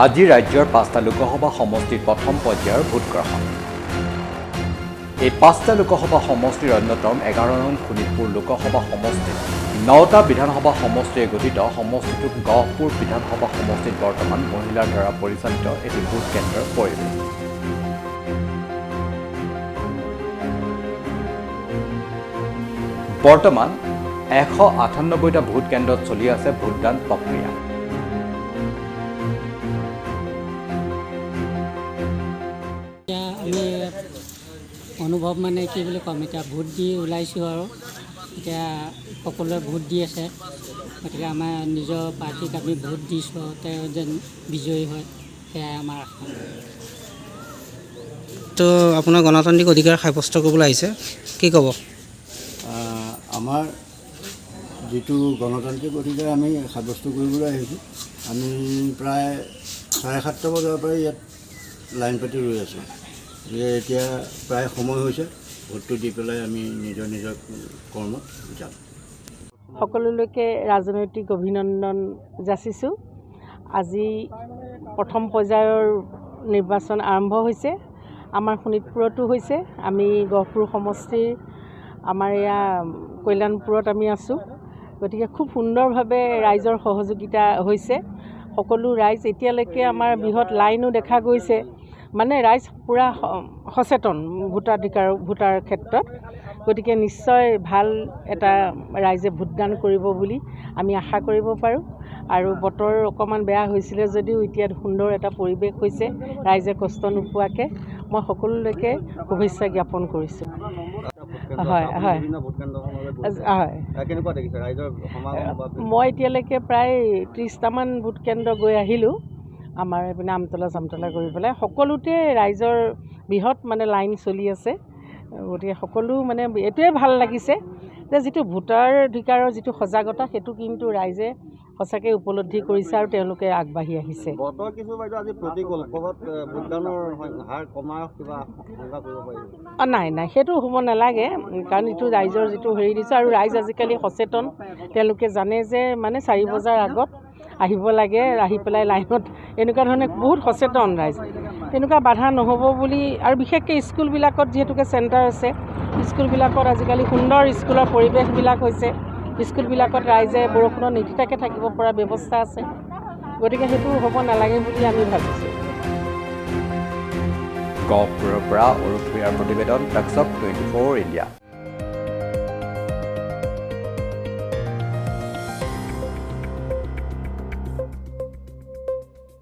আজি ৰাজ্যৰ 5টা লোকসভা সমষ্টিৰ প্ৰথম পৰ্যায়ৰ ভোটগ্ৰহণ। এই 5টা লোকসভা সমষ্টিৰ অন্যতম 11 নং শোণিতপুৰ লোকসভা সমষ্টিত 9টা বিধানসভা সমষ্টিৰে গঠিত সমষ্টিটোত গহপুৰ বিধানসভা সমষ্টিত বৰ্তমান মহিলাৰ দ্বাৰা পৰিচালিত এটি ভোট কেন্দ্ৰৰ পৰিৱেশ। বৰ্তমান 198টা ভোট কেন্দ্ৰত চলি আছে ভোটদান প্ৰক্ৰিয়া। আমি অনুভৱ মানে কি বুলি ক'ম, এতিয়া ভোট দি ওলাইছোঁ আৰু এতিয়া সকলোৱে ভোট দি আছে, গতিকে আমাৰ নিজৰ পাৰ্টীক আমি ভোট দিছোঁ, তেওঁ যেন বিজয়ী হয়, সেয়াই আমাৰ আশা। তো আপোনাৰ গণতান্ত্ৰিক অধিকাৰ সাব্যস্ত কৰিবলৈ আহিছে, কি ক'ব? আমাৰ যিটো গণতান্ত্ৰিক অধিকাৰ আমি সাব্যস্ত কৰিবলৈ আহিছোঁ, আমি প্ৰায় 7:30 বজাৰ পৰাই ইয়াত লাইন পাতি ৰৈ আছোঁ। গতিকে এতিয়া প্ৰায় সময় হৈছে, ভোটটো দি পেলাই আমি নিজৰ নিজৰ কৰ্মত যাম। সকলোলৈকে ৰাজনৈতিক অভিনন্দন যাচিছোঁ। আজি প্ৰথম পৰ্যায়ৰ নিৰ্বাচন আৰম্ভ হৈছে, আমাৰ শোণিতপুৰতো হৈছে। আমি গহপুৰ সমষ্টিৰ আমাৰ এয়া কল্যাণপুৰত আমি আছোঁ। গতিকে খুব সুন্দৰভাৱে ৰাইজৰ সহযোগিতা হৈছে। সকলো ৰাইজ এতিয়ালৈকে আমাৰ বৃহৎ লাইনো দেখা গৈছে, মানে ৰাইজ পূৰা সচেতন ভোটাৰ ক্ষেত্ৰত। গতিকে নিশ্চয় ভাল এটা ৰাইজে ভোটদান কৰিব বুলি আমি আশা কৰিব পাৰোঁ। আৰু বতৰ অকণমান বেয়া হৈছিলে যদিও এতিয়া সুন্দৰ এটা পৰিৱেশ হৈছে, ৰাইজে কষ্ট নোপোৱাকৈ। মই সকলোলৈকে শুভেচ্ছা জ্ঞাপন কৰিছোঁ। হয় হয় হয়, মই এতিয়ালৈকে প্ৰায় 30টামান ভোট কেন্দ্ৰ গৈ আহিলোঁ, আমাৰ এইপিনে আমতলা চামতলা কৰি পেলাই। সকলোতে ৰাইজৰ বৃহৎ মানে লাইন চলি আছে। গতিকে সকলো মানে এইটোৱে ভাল লাগিছে যে যিটো ভোটাৰ অধিকাৰৰ যিটো সজাগতা, সেইটো কিন্তু ৰাইজে সঁচাকৈ উপলব্ধি কৰিছে আৰু তেওঁলোকে আগবাঢ়ি আহিছে। নাই নাই, সেইটো হ'ব নালাগে, কাৰণ এইটো ৰাইজৰ যিটো হেৰি দিছে, আৰু ৰাইজ আজিকালি সচেতন। তেওঁলোকে জানে যে মানে 4 বজাৰ আগত আহিব লাগে, আহি পেলাই লাইনত এনেকুৱা ধৰণে বহুত সচেতন ৰাইজ। তেনেকুৱা বাধা নহ'ব বুলি, আৰু বিশেষকৈ স্কুলবিলাকত যিহেতুকে চেণ্টাৰ আছে, স্কুলবিলাকত আজিকালি সুন্দৰ স্কুলৰ পৰিৱেশবিলাক হৈছে। স্কুলবিলাকত ৰাইজে বৰষুণত নিতিতাকৈ থাকিব পৰা ব্যৱস্থা আছে। গতিকে সেইটো হ'ব নালাগে বুলি আমি ভাবিছোঁ। গহপুৰৰ পৰা অৰূপ ভূঞাৰ প্ৰতিবেদন, টাক্স অফ 24 ইণ্ডিয়া।